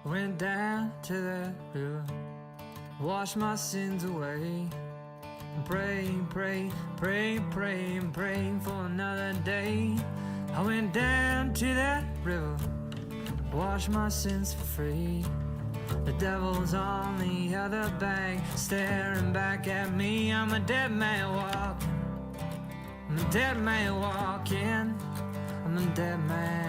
went down to the river, washed my sins away. Praying, praying, praying, praying, praying for another day. I went down to that river, washed my sins for free. The devil's on the other bank, staring back at me. I'm a dead man walking. I'm a dead man walking. I'm a dead man.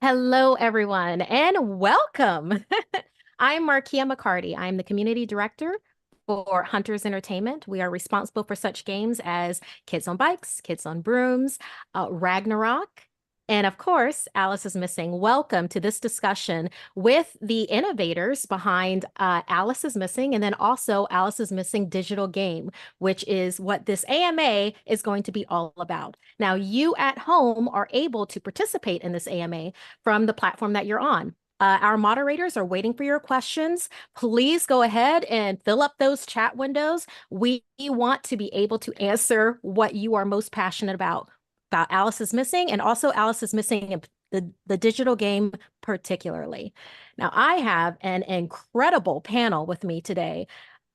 Hello, everyone, and welcome. I'm Markia McCarty. I'm the community director for Hunters Entertainment. We are responsible for such games as Kids on Bikes, Kids on Brooms, Ragnarok, and of course, Alice is Missing. Welcome to this discussion with the innovators behind Alice is Missing and then also Alice is Missing digital game, which is what this AMA is going to be all about. Now, you at home are able to participate in this AMA from the platform that you're on. Our moderators are waiting for your questions. Please go ahead and fill up those chat windows. We want to be able to answer what you are most passionate about Alice is Missing and also Alice is Missing the digital game particularly. Now, I have an incredible panel with me today.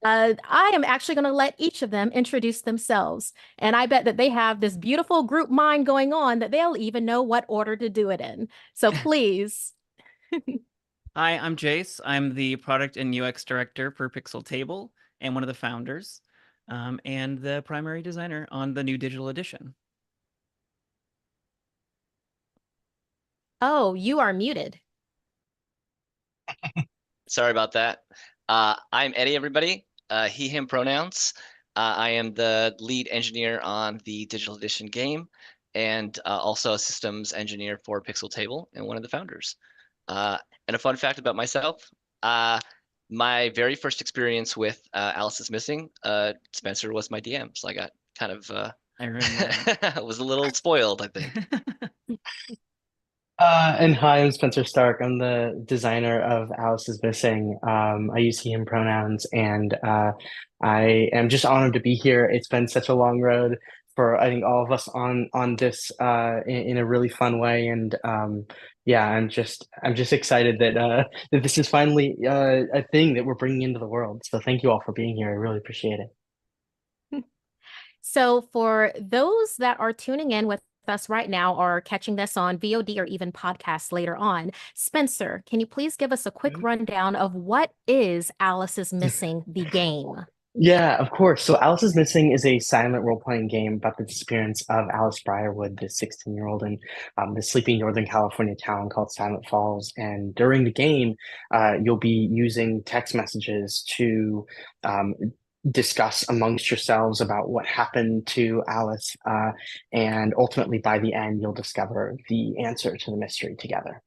I am actually going to let each of them introduce themselves. And I bet that they have this beautiful group mind going on that they'll even know what order to do it in. So please. Hi, I'm Jace. I'm the product and UX director for PixelTable and one of the founders, and the primary designer on the new digital edition. Oh, you are muted. Sorry about that. I'm Eddie, everybody. He, him pronouns. I am the lead engineer on the digital edition game and also a systems engineer for PixelTable and one of the founders. And a fun fact about myself, my very first experience with Alice is Missing, Spenser was my DM, so I got kind of I remember was a little spoiled, I think. And hi, I'm Spenser Starke. I'm the designer of Alice is Missing. I use he, him pronouns, and I am just honored to be here. It's been such a long road for I think all of us on this in a really fun way, and yeah, I'm just excited that that this is finally a thing that we're bringing into the world. So thank you all for being here. I really appreciate it. So for those that are tuning in with us right now or catching this on VOD or even podcasts later on, Spenser, can you please give us a quick rundown of what is Alice is Missing, the game? Yeah, of course. So Alice is Missing is a silent role-playing game about the disappearance of Alice Briarwood, the 16-year-old in the sleepy Northern California town called Silent Falls. And during the game, you'll be using text messages to discuss amongst yourselves about what happened to Alice. And ultimately, by the end, you'll discover the answer to the mystery together.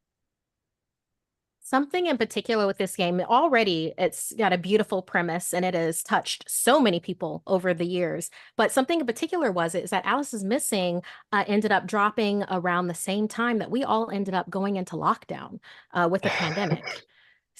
Something in particular with this game, already it's got a beautiful premise and it has touched so many people over the years. But something in particular is that Alice is Missing ended up dropping around the same time that we all ended up going into lockdown with the pandemic.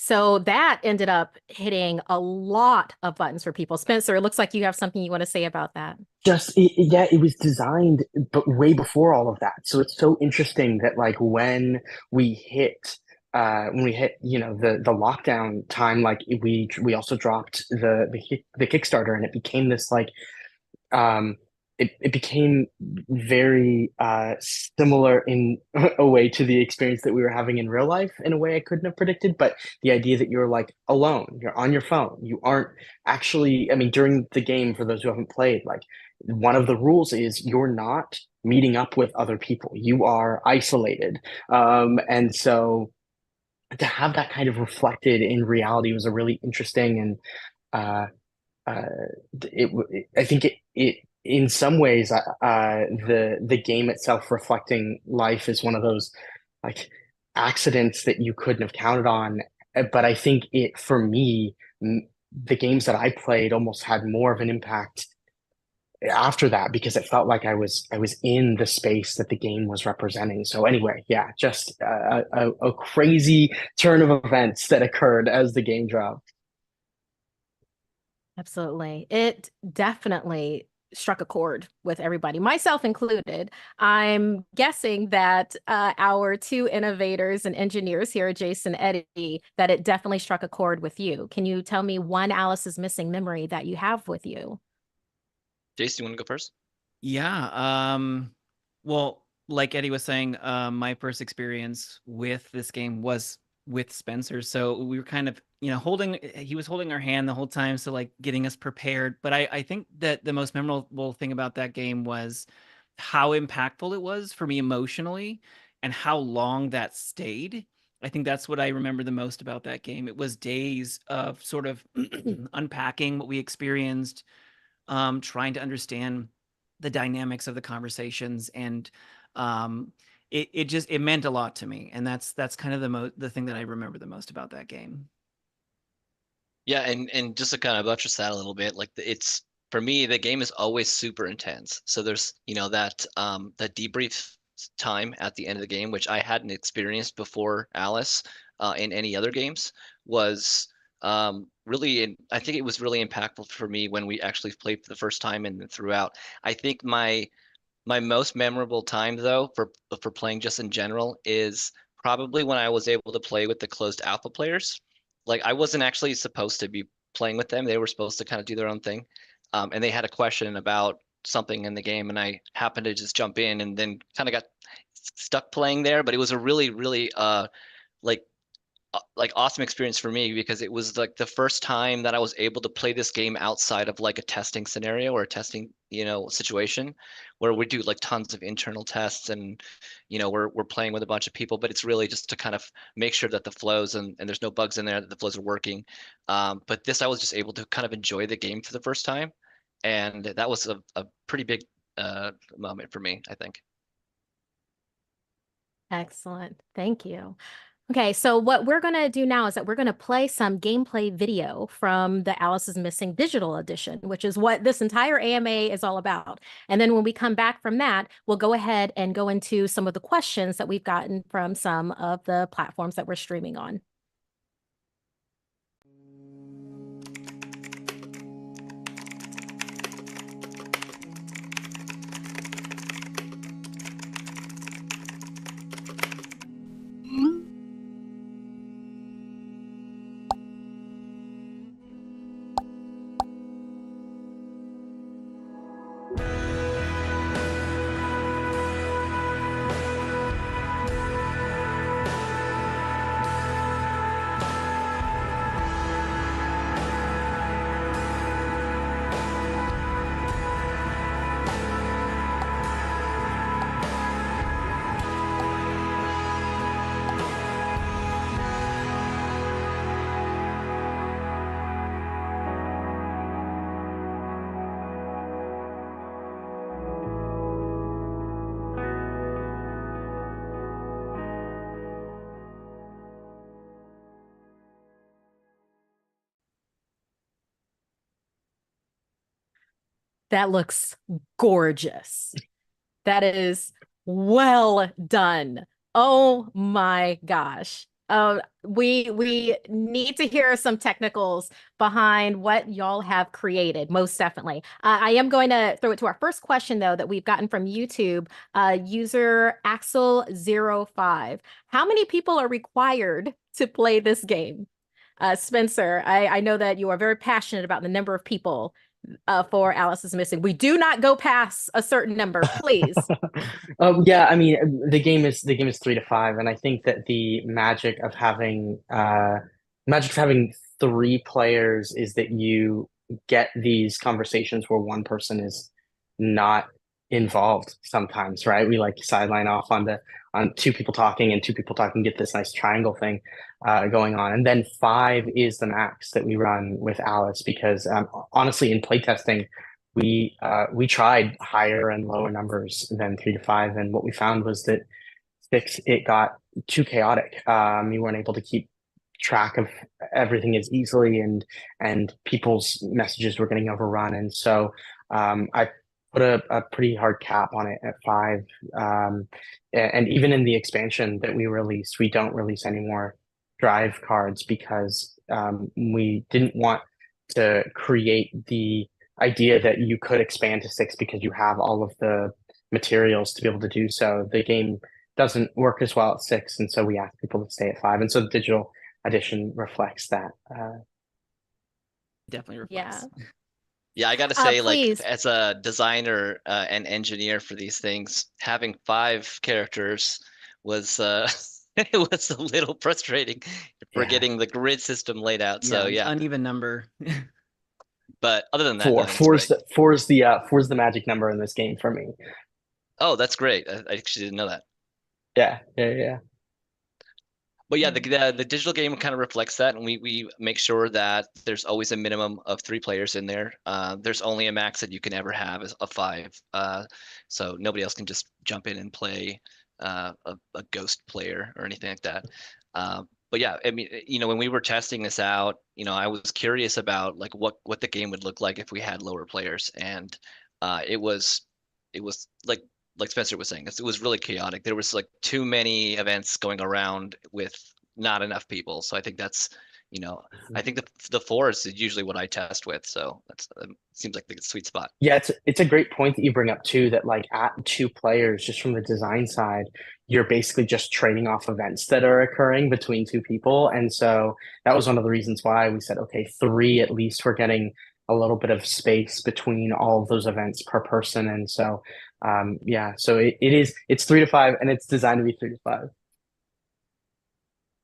So that ended up hitting a lot of buttons for people. Spenser, it looks like you have something you want to say about that. Yeah, it was designed, but way before all of that. So it's so interesting that like when we hit the lockdown time, like we also dropped the Kickstarter, and it became this like it became very similar in a way to the experience that we were having in real life in a way I couldn't have predicted. But the idea that you're like alone, you're on your phone, you aren't actually, I mean, during the game, for those who haven't played, like one of the rules is you're not meeting up with other people. You are isolated. And so to have that kind of reflected in reality was a really interesting and I think it in some ways the game itself reflecting life is one of those like accidents that you couldn't have counted on. But I think it for me the games that I played almost had more of an impact after that because it felt like I was in the space that the game was representing. So anyway, yeah, just a crazy turn of events that occurred as the game dropped. Absolutely. It definitely struck a chord with everybody, myself included. I'm guessing that our two innovators and engineers here, Jason and Eddie, that it definitely struck a chord with you. Can you tell me one Alice is Missing memory that you have with you? Jason, you want to go first? Yeah. Well, like Eddie was saying, my first experience with this game was with Spencer. So we were kind of, he was holding our hand the whole time. So like getting us prepared. But I think that the most memorable thing about that game was how impactful it was for me emotionally and how long that stayed. I think that's what I remember the most about that game. It was days of sort of unpacking what we experienced, trying to understand the dynamics of the conversations, and it meant a lot to me, and that's kind of the thing that I remember the most about that game. Yeah, and just to kind of buttress that a little bit, like it's for me, the game is always super intense. So there's, that debrief time at the end of the game, which I hadn't experienced before Alice in any other games, was really, I think it was really impactful for me when we actually played for the first time and then throughout. I think my most memorable time though for playing just in general is probably when I was able to play with the closed alpha players. Like I wasn't actually supposed to be playing with them. They were supposed to kind of do their own thing. And they had a question about something in the game and I happened to just jump in and then kind of got stuck playing there. But it was a really, really like awesome experience for me because it was like the first time that I was able to play this game outside of like a testing scenario or a testing, situation where we do like tons of internal tests and we're playing with a bunch of people, but it's really just to kind of make sure that the flows and there's no bugs in there, that the flows are working. But this I was just able to kind of enjoy the game for the first time. And that was a pretty big moment for me, I think. Excellent. Thank you. Okay, so what we're going to do now is that we're going to play some gameplay video from the Alice is Missing digital edition, which is what this entire AMA is all about. And then when we come back from that, we'll go ahead and go into some of the questions that we've gotten from some of the platforms that we're streaming on. That looks gorgeous. That is well done. Oh my gosh. We need to hear some technicals behind what y'all have created, most definitely. I am going to throw it to our first question, though, that we've gotten from YouTube, user Axel05. How many people are required to play this game? Spencer, I know that you are very passionate about the number of people for Alice is Missing. We do not go past a certain number, please. Yeah, I mean the game is 3 to 5, and I think that the magic of having three players is that you get these conversations where one person is not involved sometimes, right? We like sideline off on two people talking and two people talking, get this nice triangle thing going on. And then 5 is the max that we run with Alice because honestly, in playtesting, we tried higher and lower numbers than 3 to 5, and what we found was that 6 it got too chaotic. You weren't able to keep track of everything as easily, and people's messages were getting overrun, and so I put a pretty hard cap on it at 5. And even in the expansion that we released, we don't release any more drive cards because we didn't want to create the idea that you could expand to 6 because you have all of the materials to be able to do so. The game doesn't work as well at 6, and so we ask people to stay at 5. And so the digital edition reflects that. Definitely Yeah. reflects. Yeah, I got to say, like, Please. as a designer and engineer for these things, having 5 characters was it was a little frustrating for Yeah. getting the grid system laid out. So Yeah, yeah, uneven number. but other than that, no, it's Four's great. four's the magic number in this game for me. Oh, that's great. I actually didn't know that. Yeah. But yeah, the digital game kind of reflects that, and we make sure that there's always a minimum of 3 players in there. There's only a max that you can ever have is a 5. So nobody else can just jump in and play a ghost player or anything like that. But yeah, I mean, when we were testing this out, I was curious about like what the game would look like if we had lower players, and it was like Spencer was saying, it was really chaotic. There was like too many events going around with not enough people. So I think that's, I think the 4 is usually what I test with. So that's seems like the sweet spot. Yeah, it's a great point that you bring up too, that like at 2 players, just from the design side, you're basically just trading off events that are occurring between 2 people. And so that was one of the reasons why we said, okay, 3 at least we're getting a little bit of space between all of those events per person. And so yeah, so it's 3 to 5 and it's designed to be 3 to 5.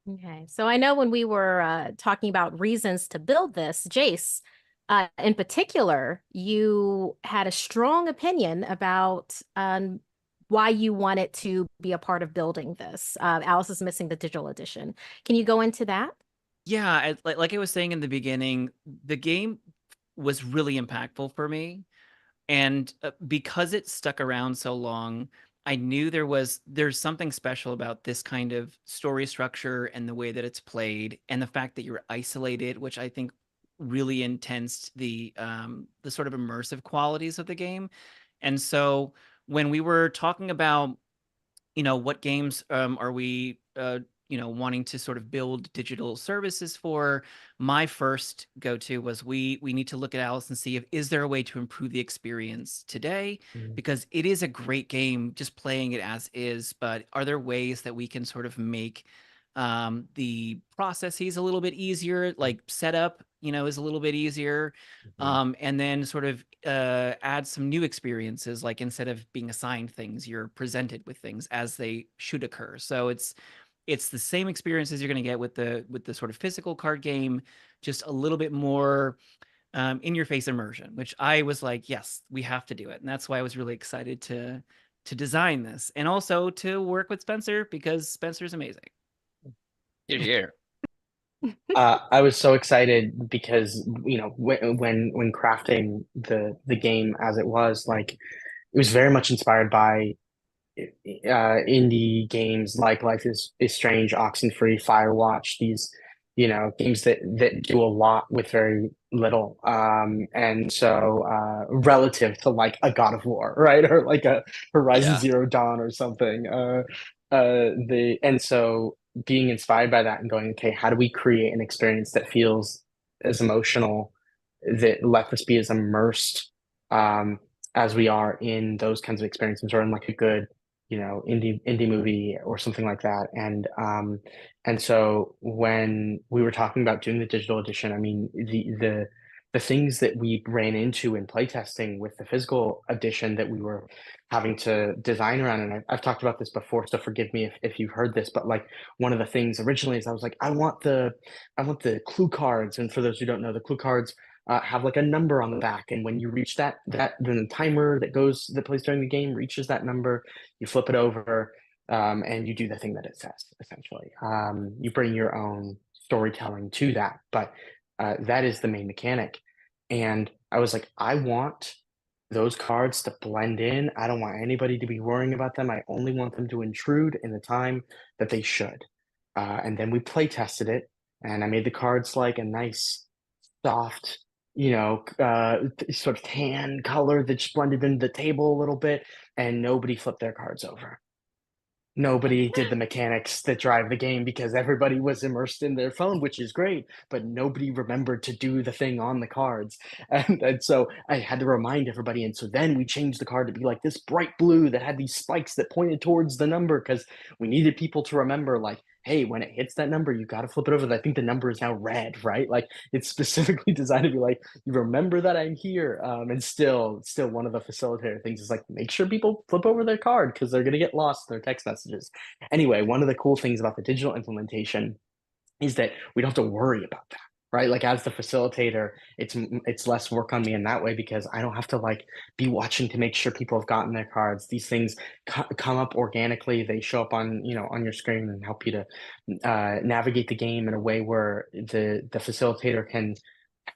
Okay, so I know when we were talking about reasons to build this, Jace, in particular, you had a strong opinion about why you wanted to be a part of building this. Alice is missing the digital edition. Can you go into that? Yeah, like I was saying in the beginning, the game was really impactful for me. And because it stuck around so long, I knew there's something special about this kind of story structure and the way that it's played, and the fact that you're isolated, which I think really intensed the sort of immersive qualities of the game. And so when we were talking about, what games are we wanting to sort of build digital services for, my first go-to was we need to look at Alice and see if is there a way to improve the experience today, because it is a great game just playing it as is, but are there ways that we can sort of make the processes a little bit easier, like setup is a little bit easier, and then sort of add some new experiences, like instead of being assigned things, you're presented with things as they should occur. So it's the same experiences you're going to get with the sort of physical card game, just a little bit more in your face immersion, which I was like, yes, we have to do it. And that's why I was really excited to design this, and also to work with Spencer, because Spencer's amazing. You're here. I was so excited because when crafting the game as it was, like it was very much inspired by indie games like Life is Strange, Oxenfree, Firewatch, these games that do a lot with very little, and so relative to like a God of War, right, or like a Horizon Yeah. Zero Dawn or something, and so being inspired by that and going, okay, how do we create an experience that feels as emotional, that let us be as immersed as we are in those kinds of experiences, or in like a good indie movie or something like that. And so when we were talking about doing the digital edition, I mean, the things that we ran into in playtesting with the physical edition that we were having to design around, and I've talked about this before, so forgive me if you've heard this, but like one of the things originally is I was like, I want the clue cards, and for those who don't know, the clue cards have like a number on the back, and when you reach that then the timer that plays during the game reaches that number, you flip it over, and you do the thing that it says, essentially. You bring your own storytelling to that, but that is the main mechanic. And I was like, I want those cards to blend in. I don't want anybody to be worrying about them. I only want them to intrude in the time that they should. And then we play tested it, and I made the cards like a nice, soft, sort of tan color that just blended into the table a little bit, and nobody flipped their cards over. Nobody did the mechanics that drive the game because everybody was immersed in their phone, which is great, but nobody remembered to do the thing on the cards. And so I had to remind everybody. And so then we changed the card to be like this bright blue that had these spikes that pointed towards the number because we needed people to remember, like, hey, when it hits that number, you got to flip it over. I think the number is now red, right? Like it's specifically designed to be like, you remember that I'm here. And still one of the facilitator things is like, make sure people flip over their card because they're going to get lost in their text messages. Anyway, one of the cool things about the digital implementation is that we don't have to worry about that, right? Like as the facilitator, it's less work on me in that way because I don't have to like be watching to make sure people have gotten their cards. These things come up organically. They show up on on your screen and help you to navigate the game in a way where the facilitator can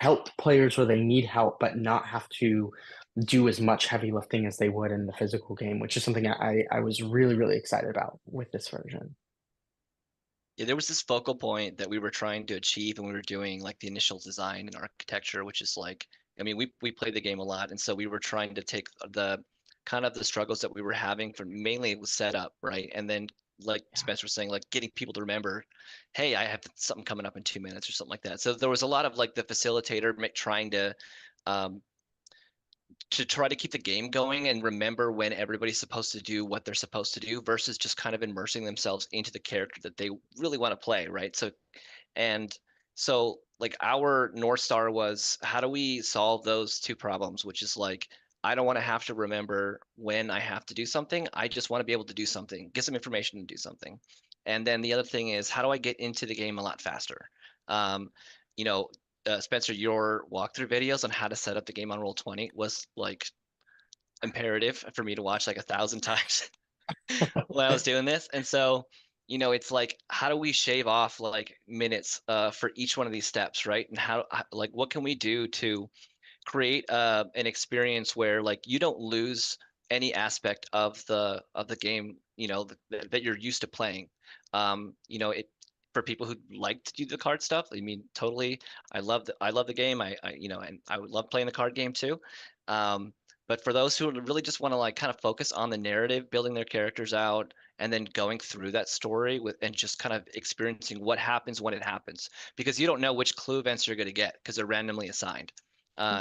help players where they need help, but not have to do as much heavy lifting as they would in the physical game, which is something I was really excited about with this version. Yeah, there was this focal point that we were trying to achieve when we were doing like the initial design and architecture, which is like, I mean, we played the game a lot, and so we were trying to take the kind of the struggles that we were having for mainly it was setup, right? And then like Spencer was saying, like getting people to remember, hey, I have something coming up in 2 minutes or something like that. So there was a lot of like the facilitator trying um, to try to keep the game going and remember when everybody's supposed to do what they're supposed to do versus just kind of immersing themselves into the character that they really want to play, right? And so like our North Star was how do we solve those two problems, which is like I don't want to have to remember when I have to do something. I just want to be able to do something, get some information and do something. And then the other thing is how do I get into the game a lot faster? Um, you know, Spencer, your walkthrough videos on how to set up the game on Roll20 was like imperative for me to watch like 1,000 times when I was doing this. And so, it's like, how do we shave off like minutes for each one of these steps, right? And like, what can we do to create an experience where like you don't lose any aspect of the game, that you're used to playing. It for people who like to do the card stuff. I mean, totally. I love the game. And I would love playing the card game too. But for those who really just want to like kind of focus on the narrative, building their characters out, and then going through that story and just kind of experiencing what happens when it happens, because you don't know which clue events you're going to get because they're randomly assigned.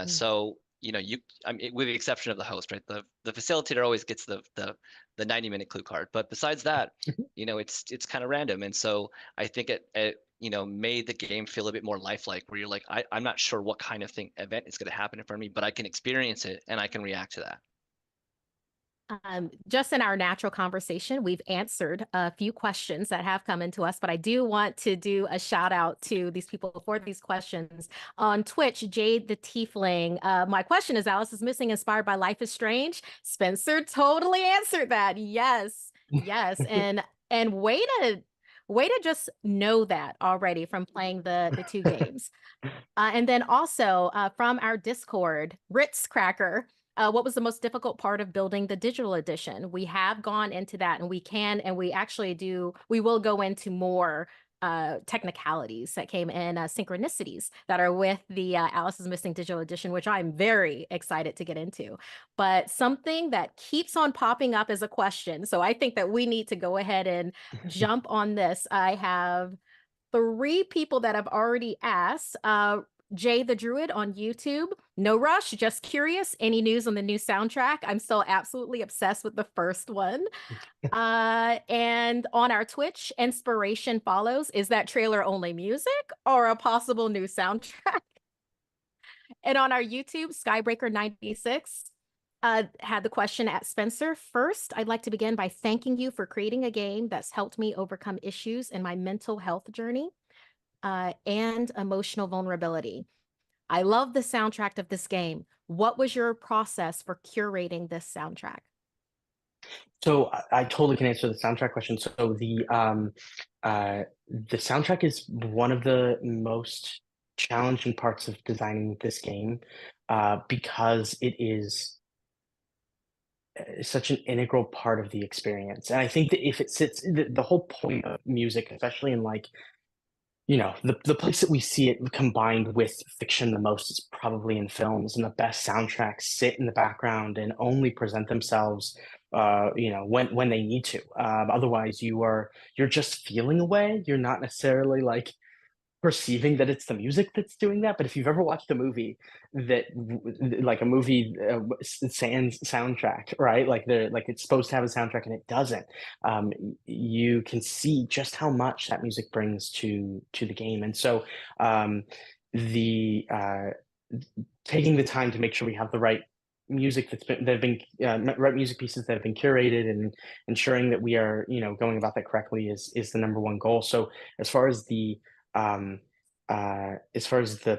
So I mean, with the exception of the host, right? The facilitator always gets the 90-minute clue card, but besides that, it's kind of random, and so I think it made the game feel a bit more lifelike, where you're like, I'm not sure what kind of event is going to happen in front of me, but I can experience it and I can react to that. Just in our natural conversation, we've answered a few questions that have come into us, but I do want to do a shout out to these people for these questions. On Twitch, Jade the Tiefling, my question is, Alice is Missing inspired by Life is Strange? Spencer totally answered that. Yes, yes. And way to just know that already from playing the two games. And then also from our Discord, Ritz Cracker, what was the most difficult part of building the digital edition? We have gone into that, and we will go into more technicalities that came in, synchronicities that are with the Alice is Missing digital edition, which I'm very excited to get into. But something that keeps on popping up as a question, so I think that we need to go ahead and jump on this. I have 3 people that have already asked. Jay the Druid on YouTube. No rush, just curious. Any news on the new soundtrack? I'm still absolutely obsessed with the first one. And on our Twitch, Inspiration follows. Is that trailer only music or a possible new soundtrack? And on our YouTube, Skybreaker96 had the question at Spencer. First, I'd like to begin by thanking you for creating a game that's helped me overcome issues in my mental health journey and emotional vulnerability. I love the soundtrack of this game. What was your process for curating this soundtrack? So I totally can answer the soundtrack question. So the soundtrack is one of the most challenging parts of designing this game because it is such an integral part of the experience. And I think that if it sits, the whole point of music, especially in like the place that we see it combined with fiction the most is probably in films, and the best soundtracks sit in the background and only present themselves, when they need to. Otherwise, you're just feeling a way. You're not necessarily like perceiving that it's the music that's doing that. But if you've ever watched a movie that like a movie sans soundtrack, right? Like it's supposed to have a soundtrack and it doesn't. You can see just how much that music brings to the game. And so the taking the time to make sure we have the right music right music pieces that have been curated, and ensuring that we are going about that correctly is the number one goal. So as far as the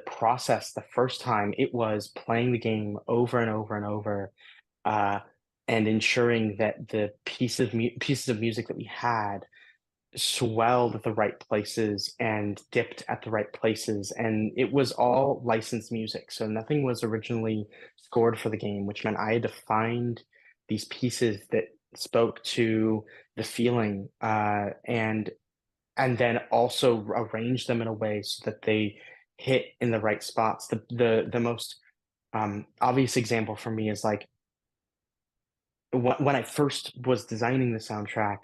process, the first time it was playing the game over and over and over, uh, and ensuring that the pieces of music that we had swelled at the right places and dipped at the right places. And it was all licensed music. So nothing was originally scored for the game, which meant I had to find these pieces that spoke to the feeling, and then also arrange them in a way so that they hit in the right spots. The most obvious example for me is like when I first was designing the soundtrack,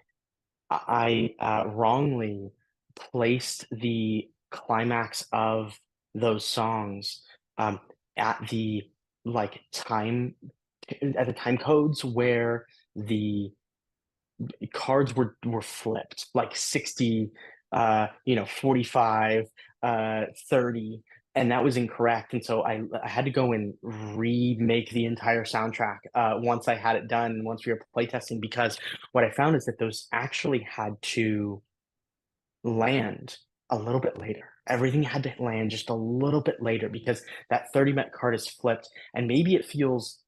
I wrongly placed the climax of those songs um, at the like time at the time codes where the cards were flipped, like 60, 45, 30, and that was incorrect. And so I had to go and remake the entire soundtrack once I had it done, once we were playtesting, because what I found is that those actually had to land a little bit later. Everything had to land just a little bit later because that 30 minute card is flipped, and maybe it feels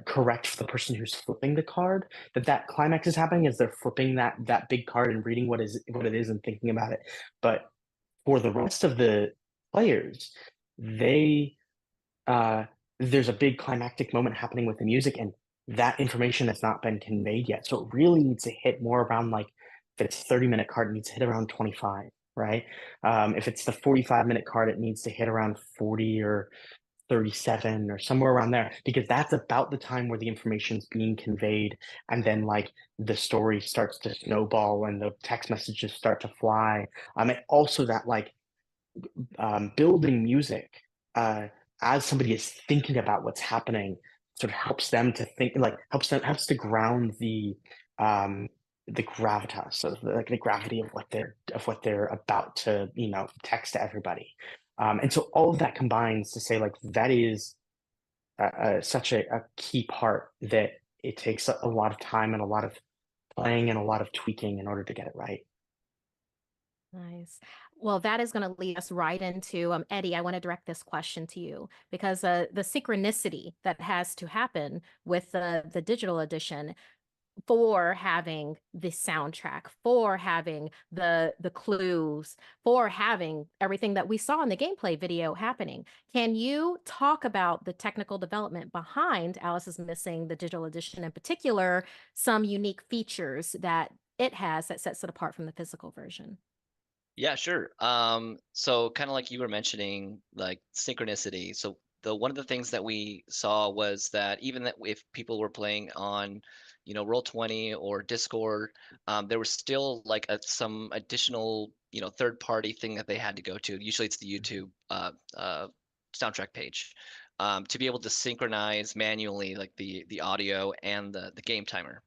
correct for the person who's flipping the card that climax is happening as they're flipping that big card and reading what it is and thinking about it. But for the rest of the players, they there's a big climactic moment happening with the music, and that information has not been conveyed yet. So it really needs to hit more around, like, if it's 30 minute card, it needs to hit around 25, right? If it's the 45 minute card, it needs to hit around 40 or 37 or somewhere around there, because that's about the time where the information is being conveyed, and then like the story starts to snowball and the text messages start to fly. And also that like building music as somebody is thinking about what's happening sort of helps them to think, like helps to ground the gravitas of the gravity of what they're about to text to everybody. And so all of that combines to say, like, that is such a key part that it takes a lot of time and a lot of playing and a lot of tweaking in order to get it right. Nice. Well, that is going to lead us right into Eddie. I want to direct this question to you because the synchronicity that has to happen with the digital edition for having the soundtrack, for having the clues, for having everything that we saw in the gameplay video happening. Can you talk about the technical development behind Alice is Missing, the digital edition in particular, some unique features that it has that sets it apart from the physical version? Yeah, sure. So kind of like you were mentioning, like synchronicity. So one of the things that we saw was that even that if people were playing on, Roll20 or Discord, there was still like some additional, third party thing that they had to go to. Usually it's the YouTube soundtrack page, to be able to synchronize manually like the audio and the game timer.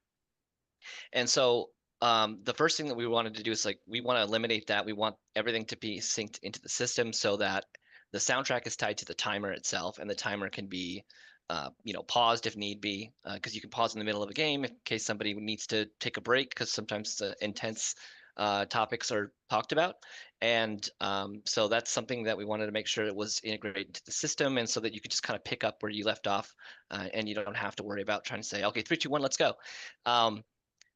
And so the first thing that we wanted to do is, like, we want to eliminate that. We want everything to be synced into the system so that the soundtrack is tied to the timer itself, and the timer can be paused if need be, because you can pause in the middle of a game in case somebody needs to take a break, because sometimes intense topics are talked about. And so that's something that we wanted to make sure it was integrated into the system, and so that you could just kind of pick up where you left off, and you don't have to worry about trying to say, okay, 3, 2, 1, let's go.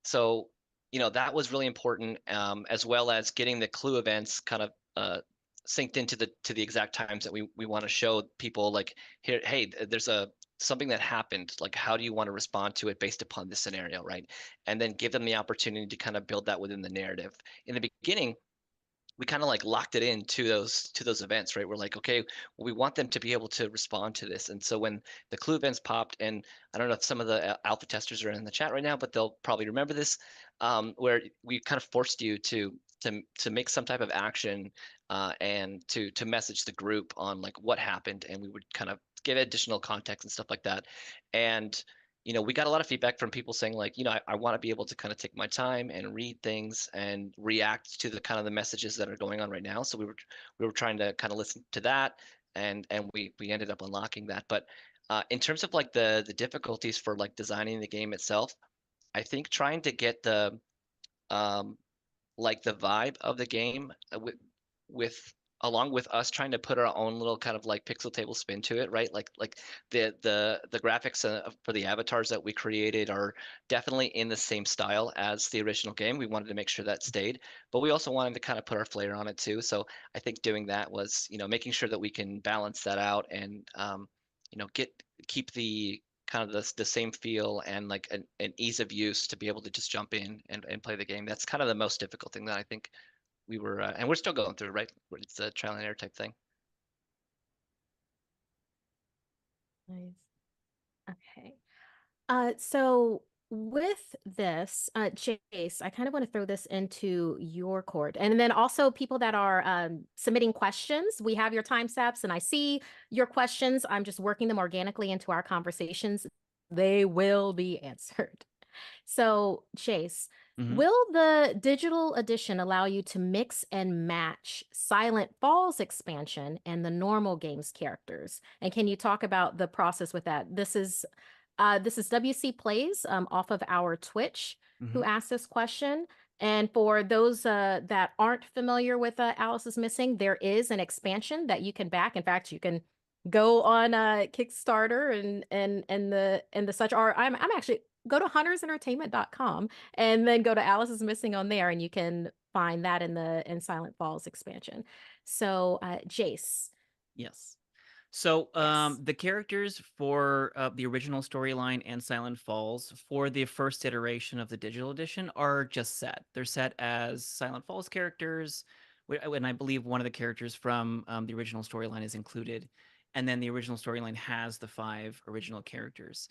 So, that was really important, as well as getting the clue events kind of synced into the exact times that we want to show people, like, here, hey, there's something that happened. Like, how do you want to respond to it based upon this scenario, right? And then give them the opportunity to kind of build that within the narrative. In the beginning, we kind of like locked it in to those events, right? We're like, okay, well, we want them to be able to respond to this. And so when the clue events popped, and I don't know if some of the alpha testers are in the chat right now, but they'll probably remember this, where we kind of forced you to make some type of action, and to message the group on like what happened, and we would kind of give additional context and stuff like that. And we got a lot of feedback from people saying like, I want to be able to kind of take my time and read things and react to the kind of the messages that are going on right now. So we were trying to kind of listen to that, and we ended up unlocking that. But in terms of like the difficulties for like designing the game itself, I think trying to get the um, like the vibe of the game, with along with us trying to put our own little kind of like pixel table spin to it, right? Like the graphics for the avatars that we created are definitely in the same style as the original game. We wanted to make sure that stayed, but we also wanted to kind of put our flair on it too. So I think doing that was, making sure that we can balance that out, and keep the kind of the same feel and like an ease of use to be able to just jump in and play the game. That's kind of the most difficult thing that I think we were, and we're still going through, right? It's a trial and error type thing. Nice. Okay. So with this, Chase, I kind of want to throw this into your court. And then also people that are submitting questions, we have your time steps and I see your questions. I'm just working them organically into our conversations. They will be answered. So, Chase, will the digital edition allow you to mix and match Silent Falls expansion and the normal game's characters? And can you talk about the process with that? This is WC Plays off of our Twitch who asked this question. And for those that aren't familiar with Alice is Missing, there is an expansion that you can back. In fact, you can go on Kickstarter and the such. Or I'm actually go to huntersentertainment.com and then go to Alice is Missing on there, and you can find that in Silent Falls expansion. So, Jace. Yes. So Yes. the characters for the original storyline and Silent Falls for the first iteration of the digital edition are just set. They're set as Silent Falls characters, and I believe one of the characters from the original storyline is included. And then the original storyline has the 5 original characters.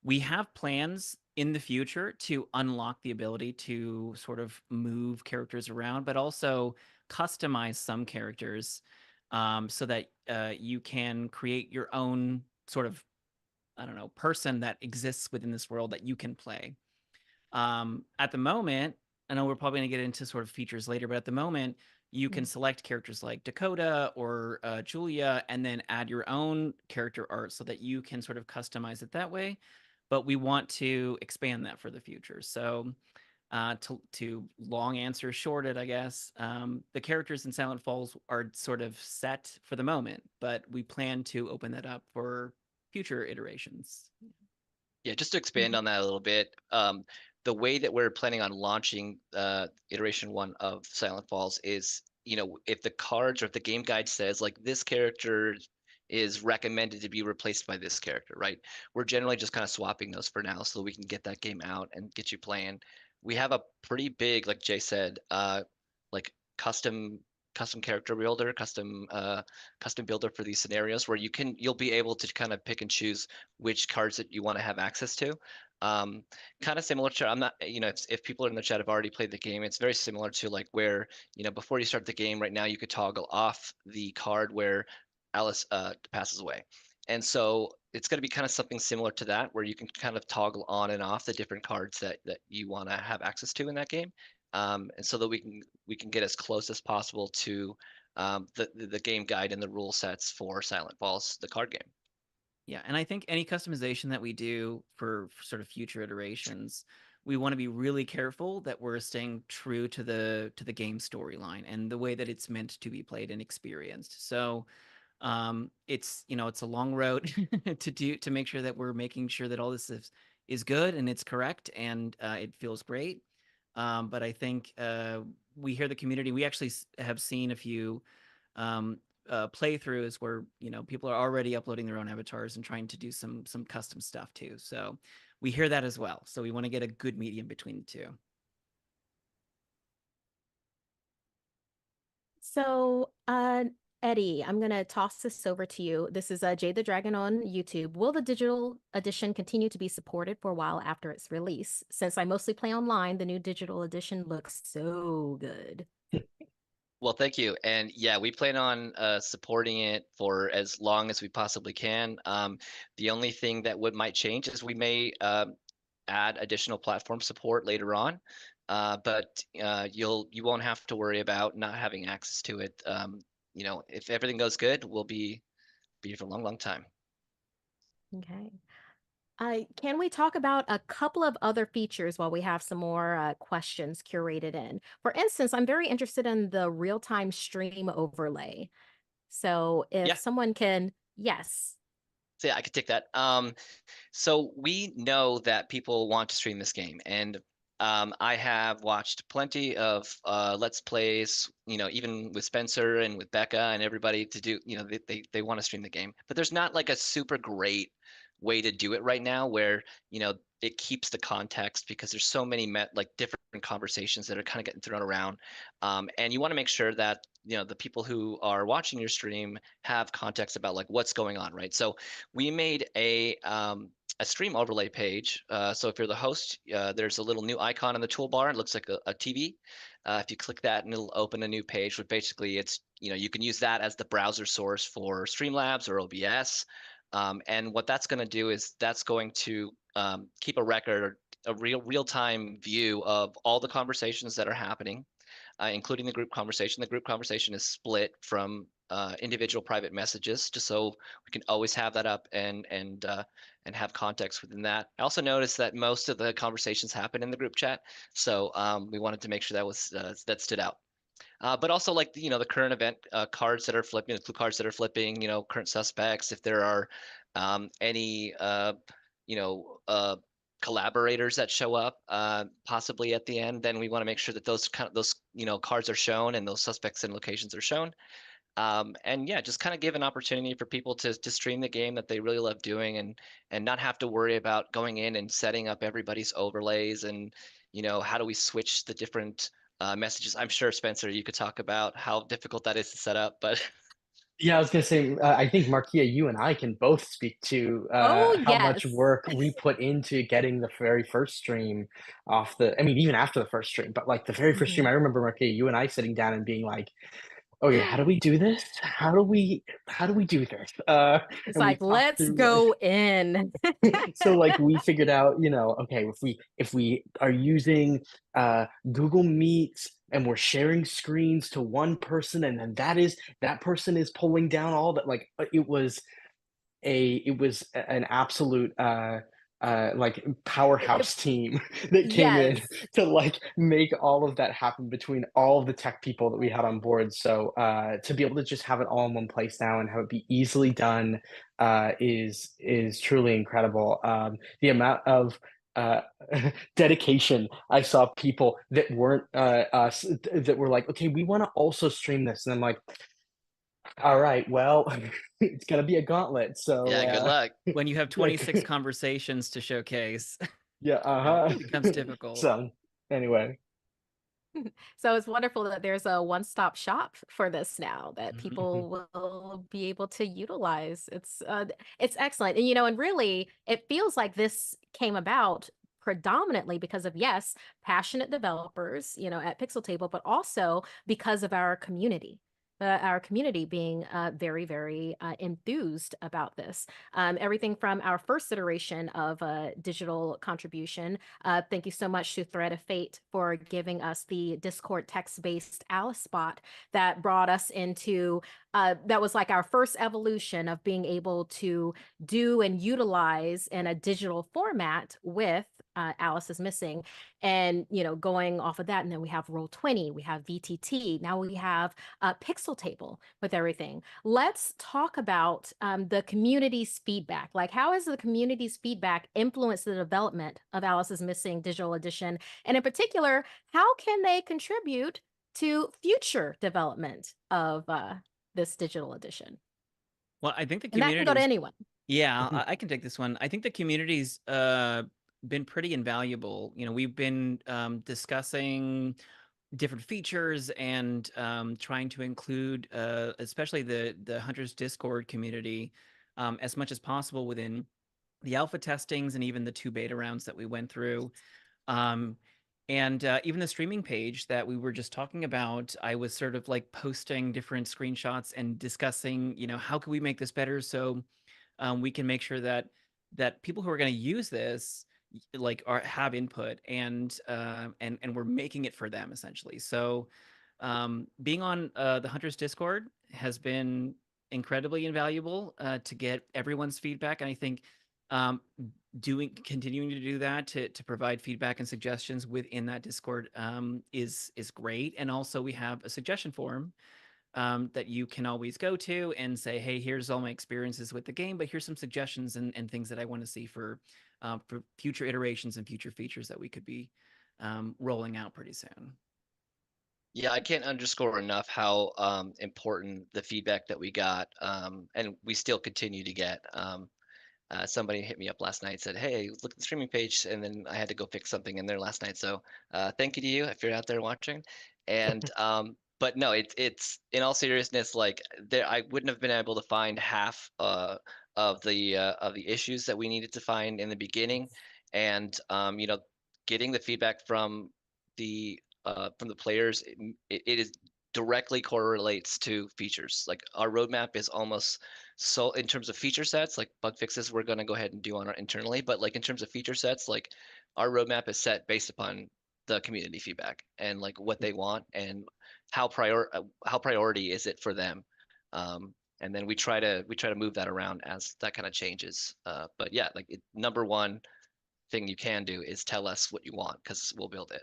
We have plans in the future to unlock the ability to sort of move characters around, but also customize some characters, so that you can create your own sort of, I don't know, person that exists within this world that you can play. At the moment, I know we're probably going to get into sort of features later, but at the moment, you can select characters like Dakota or Julia and then add your own character art so that you can sort of customize it that way. But we want to expand that for the future. So to long answer shorted, I guess, the characters in Silent Falls are sort of set for the moment, but we plan to open that up for future iterations. Yeah, just to expand on that a little bit, the way that we're planning on launching iteration 1 of Silent Falls is, if the cards or if the game guide says like this character is recommended to be replaced by this character, right? We're generally just kind of swapping those for now so we can get that game out and get you playing. We have a pretty big, like Jay said, like custom character builder, custom builder for these scenarios where you'll be able to kind of pick and choose which cards that you want to have access to. Kind of similar to, I'm not, if people in the chat have already played the game, it's very similar to like where, before you start the game right now, you could toggle off the card where Alice passes away. And so it's going to be kind of something similar to that, where you can kind of toggle on and off the different cards that you want to have access to in that game. And so that we can get as close as possible to the game guide and the rule sets for Silent Falls, the card game. Yeah, and I think any customization that we do for sort of future iterations, we want to be really careful that we're staying true to the game storyline and the way that it's meant to be played and experienced. So it's it's a long road to make sure that we're making sure that all this is good and it's correct and it feels great. But I think we hear the community. We actually have seen a few playthroughs where people are already uploading their own avatars and trying to do some custom stuff too. So we hear that as well. So we want to get a good medium between the two. So, Eddie, I'm gonna toss this over to you. This is Jade the Dragon on YouTube. Will the digital edition continue to be supported for a while after its release? Since I mostly play online, the new digital edition looks so good. Well, thank you. And yeah, we plan on supporting it for as long as we possibly can. The only thing that might change is we may add additional platform support later on, but you won't have to worry about not having access to it. If everything goes good, we'll be here for a long, long time. Okay. Can we talk about a couple of other features while we have some more questions curated in? For instance, I'm very interested in the real-time stream overlay. So if Yeah. someone can, yes. So yeah, I could take that. So we know that people want to stream this game, and I have watched plenty of Let's Plays, even with Spencer and with Becca and everybody to do, they want to stream the game, but there's not like a super great way to do it right now where, it keeps the context because there's so many different conversations that are kind of getting thrown around. And you want to make sure that, the people who are watching your stream have context about like what's going on, right? So we made a stream overlay page. So if you're the host, there's a little new icon in the toolbar. It looks like a TV. If you click that, and it'll open a new page. But basically, it's you can use that as the browser source for Streamlabs or OBS. And what that's going to do is that's going to keep a record, a real-time view of all the conversations that are happening, including the group conversation. The group conversation is split from individual private messages, just so we can always have that up and have context within that. I also noticed that most of the conversations happen in the group chat, so we wanted to make sure that stood out. But also like the current event cards that are flipping, the clue cards that are flipping, current suspects, if there are any collaborators that show up possibly at the end, then we want to make sure that those cards are shown and those suspects and locations are shown. And yeah, just kind of give an opportunity for people to stream the game that they really love doing and not have to worry about going in and setting up everybody's overlays and how do we switch the different messages. I'm sure, Spencer, you could talk about how difficult that is to set up, but Yeah, I was gonna say, I think Markia, you and I can both speak to Oh, how much yes. work we put into getting the very first stream off the. I mean, even after the first stream, but like the very first stream, I remember Markia, you and I sitting down and being like, "Okay, how do we do this? How do we do this?" It's And we like, talked let's through. go in. So like we figured out, okay, if we are using Google Meet and we're sharing screens to one person, and then that person is pulling down all that. Like it was an absolute like powerhouse team that came in Yes. to like make all of that happen between all of the tech people that we had on board. So to be able to just have it all in one place now and have it be easily done is truly incredible. The amount of dedication I saw people that weren't us that were like, okay, we want to also stream this, and I'm like, all right, well, it's gonna be a gauntlet. So yeah, good luck. When you have yeah, 26 conversations to showcase, yeah, it becomes difficult. So anyway, So it's wonderful that there's a one-stop shop for this now that people will be able to utilize. It's excellent. And really it feels like this came about predominantly because of, yes, passionate developers, at PixelTable, but also because of our community. Our community being very, very enthused about this. Everything from our first iteration of digital contribution. Thank you so much to Thread of Fate for giving us the Discord text-based Alice spot that brought us into, that was like our first evolution of being able to do and utilize in a digital format with Alice is Missing. And, going off of that, and then we have Roll20, we have VTT, now we have PixelTable with everything. Let's talk about the community's feedback. Like, how has the community's feedback influenced the development of Alice is Missing Digital Edition? And in particular, how can they contribute to future development of this digital edition? Well, I think the And that can go to community's anyone. Yeah, I can take this one. I think the community's been pretty invaluable. We've been discussing different features and trying to include especially the Hunters Discord community as much as possible within the alpha testings and even the 2 beta rounds that we went through. And even the streaming page that we were just talking about, I was sort of like posting different screenshots and discussing, how can we make this better so we can make sure that people who are going to use this like have input and we're making it for them essentially. So being on the Hunters Discord has been incredibly invaluable to get everyone's feedback, and I think um, continuing to do that to provide feedback and suggestions within that Discord is great. And also we have a suggestion forum that you can always go to and say, hey, here's all my experiences with the game, but here's some suggestions and things that I want to see for future iterations and future features that we could be rolling out pretty soon. Yeah, I can't underscore enough how important the feedback that we got, and we still continue to get. Somebody hit me up last night, said, "Hey, look at the streaming page," and then I had to go fix something in there last night. So, thank you to you if you're out there watching. And but no, it's in all seriousness, like there, I wouldn't have been able to find half of the issues that we needed to find in the beginning, and getting the feedback from the players, it is directly correlates to features. Like our roadmap is almost so in terms of feature sets, like bug fixes, we're going to go ahead and do on our internally. But like in terms of feature sets, like our roadmap is set based upon the community feedback and like what they want and how priority is it for them. And then we try to move that around as that kind of changes. But yeah, like number one thing you can do is tell us what you want because we'll build it.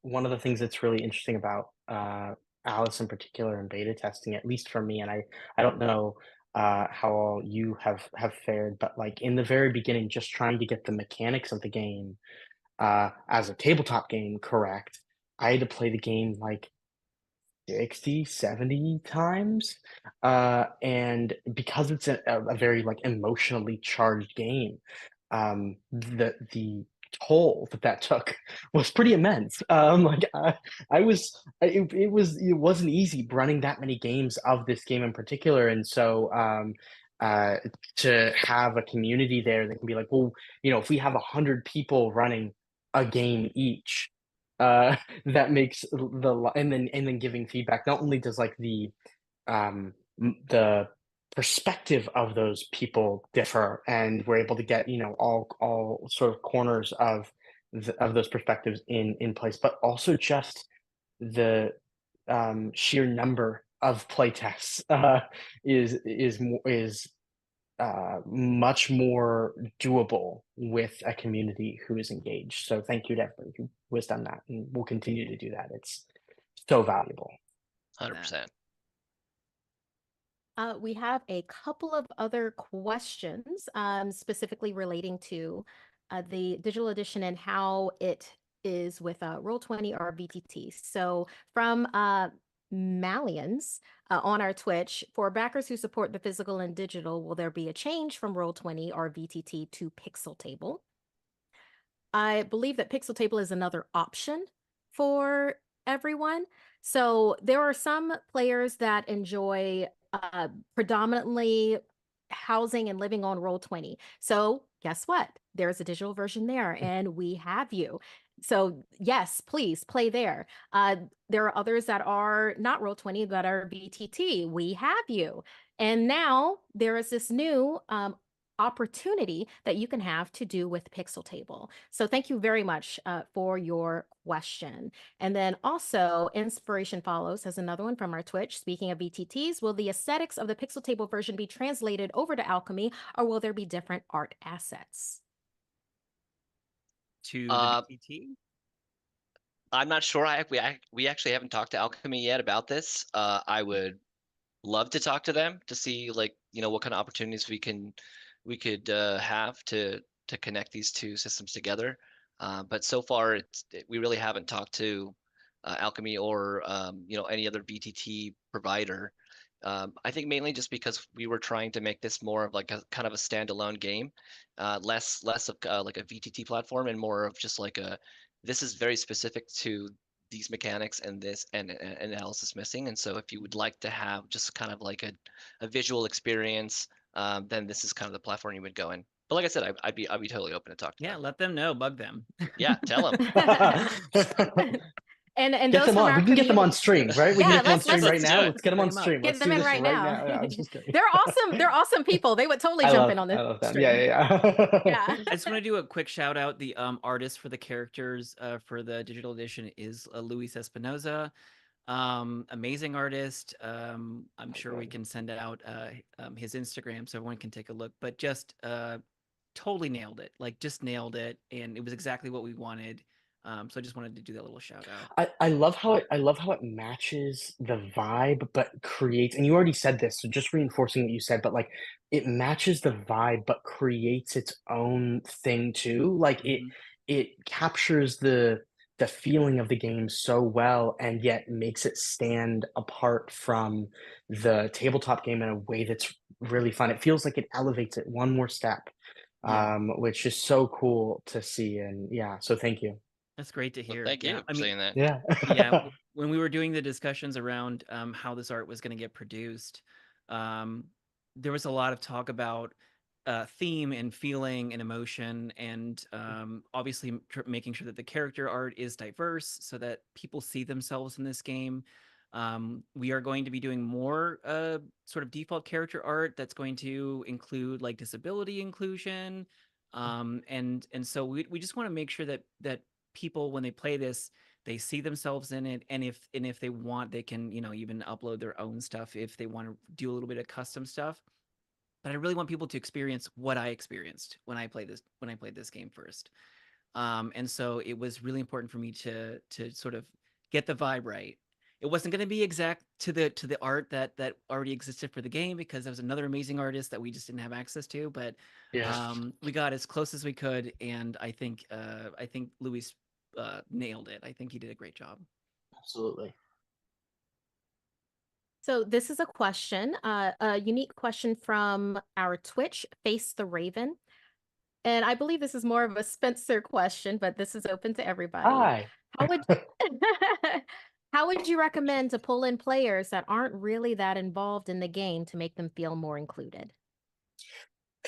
One of the things that's really interesting about Alice in particular in beta testing, at least for me, and I don't know how all you have fared, but like in the very beginning, just trying to get the mechanics of the game as a tabletop game correct, I had to play the game like 60, 70 times. And because it's a very like emotionally charged game, the toll that took was pretty immense. It wasn't easy running that many games of this game in particular, and so uh, to have a community there that can be like, well, if we have 100 people running a game each, uh, that makes and then giving feedback. Not only does like the perspective of those people differ, and we're able to get all sort of corners of those perspectives in place, but also just the sheer number of playtests is much more doable with a community who is engaged. So thank you to everybody who has done that and will continue to do that. It's so valuable. 100%. We have a couple of other questions specifically relating to the digital edition and how it is with Roll20 or VTT. So from Malians on our Twitch, for backers who support the physical and digital, will there be a change from Roll20 or VTT to PixelTable? I believe that PixelTable is another option for everyone. So there are some players that enjoy predominantly housing and living on Roll20. So guess what? There's a digital version there, and we have you. So yes, please play there. There are others that are not Roll20 that are VTT. We have you. And now there is this new opportunity that you can have to do with PixelTable. So thank you very much for your question. And then also Inspiration Follows has another one from our Twitch. Speaking of VTTs, will the aesthetics of the PixelTable version be translated over to Alchemy, or will there be different art assets? To the VTT? I'm not sure. We actually haven't talked to Alchemy yet about this. I would love to talk to them to see like what kind of opportunities we could have to connect these two systems together. But so far, we really haven't talked to Alchemy or any other VTT provider. I think mainly just because we were trying to make this more of like a kind of a standalone game, less of like a VTT platform and more of just like this is very specific to these mechanics and this and else is missing. And so if you would like to have just kind of like a visual experience, then this is kind of the platform you would go in. But like I said, I'd be totally open to talk to Yeah, them. let them know, bug them. Yeah, tell them. And Get those them from on. our We can get them on community. stream, right? We can Yeah, get them on let's stream right do now. it. Let's get them Bring on 'em up. stream. get Let's them do in this right right now. now. Yeah, I'm just kidding. They're awesome. They're awesome people. They would totally I jump love, in on I this love them. stream. Yeah. Yeah. I just want to do a quick shout out. The artist for the characters for the digital edition is Luis Espinoza. Amazing artist. I'm sure we can send out his Instagram so everyone can take a look. But just totally nailed it. Like just nailed it, and it was exactly what we wanted. So I just wanted to do that little shout out. I love how it matches the vibe, but creates, and you already said this, so just reinforcing what you said, but like it matches the vibe, but creates its own thing too. Like Mhm. it captures the feeling of the game so well, and yet makes it stand apart from the tabletop game in a way that's really fun. It feels like it elevates it one more step, Yeah. which is so cool to see. And yeah, so thank you. That's great to Well, hear. thank Yeah, you I for mean, saying that. Yeah. yeah, when we were doing the discussions around how this art was going to get produced, um, there was a lot of talk about theme and feeling and emotion, and obviously making sure that the character art is diverse so that people see themselves in this game. We are going to be doing more sort of default character art that's going to include like disability inclusion, and so we just want to make sure that people, when they play this, they see themselves in it, and if they want, they can, you know, even upload their own stuff if they want to do a little bit of custom stuff. But I really want people to experience what I experienced when I played this game first. And so it was really important for me to sort of get the vibe right. It wasn't going to be exact to the art that already existed for the game, because there was another amazing artist that we just didn't have access to, but Yeah. we got as close as we could, and I think Luis nailed it. I think he did a great job. Absolutely. So this is a question, a unique question from our Twitch, Face the Raven. And I believe this is more of a Spencer question, but this is open to everybody. Hi. How would how would you recommend to pull in players that aren't really that involved in the game to make them feel more included?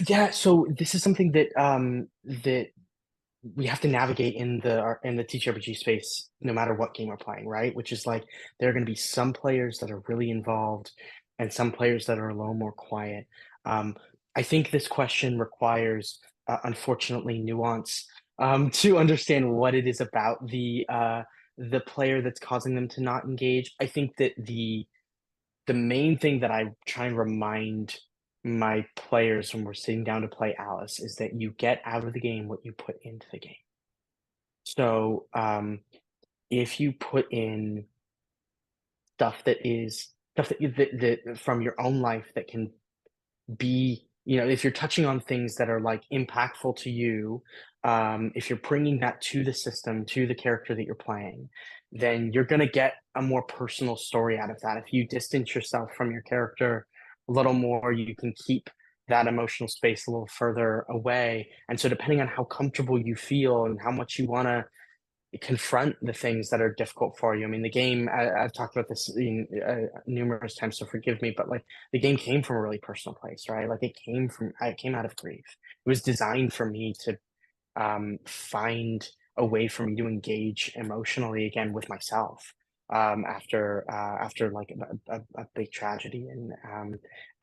Yeah, so this is something that that we have to navigate in the TTRPG space, no matter what game we're playing, right? Which is like there are going to be some players that are really involved, and some players that are a little more quiet. I think this question requires, unfortunately, nuance to understand what it is about the player that's causing them to not engage. I think that the main thing that I try and remind my players when we're sitting down to play Alice is that you get out of the game what you put into the game. So if you put in stuff that from your own life that can be, if you're touching on things that are like impactful to you, if you're bringing that to the system, to the character that you're playing, then you're going to get a more personal story out of that. If you distance yourself from your character a little more, you can keep that emotional space a little further away. And so depending on how comfortable you feel and how much you want to confront the things that are difficult for you. I mean, the game, I've talked about this numerous times, so forgive me, but like the game came from a really personal place, right? Like it came out of grief. It was designed for me to find a way for me to engage emotionally again with myself after like a big tragedy.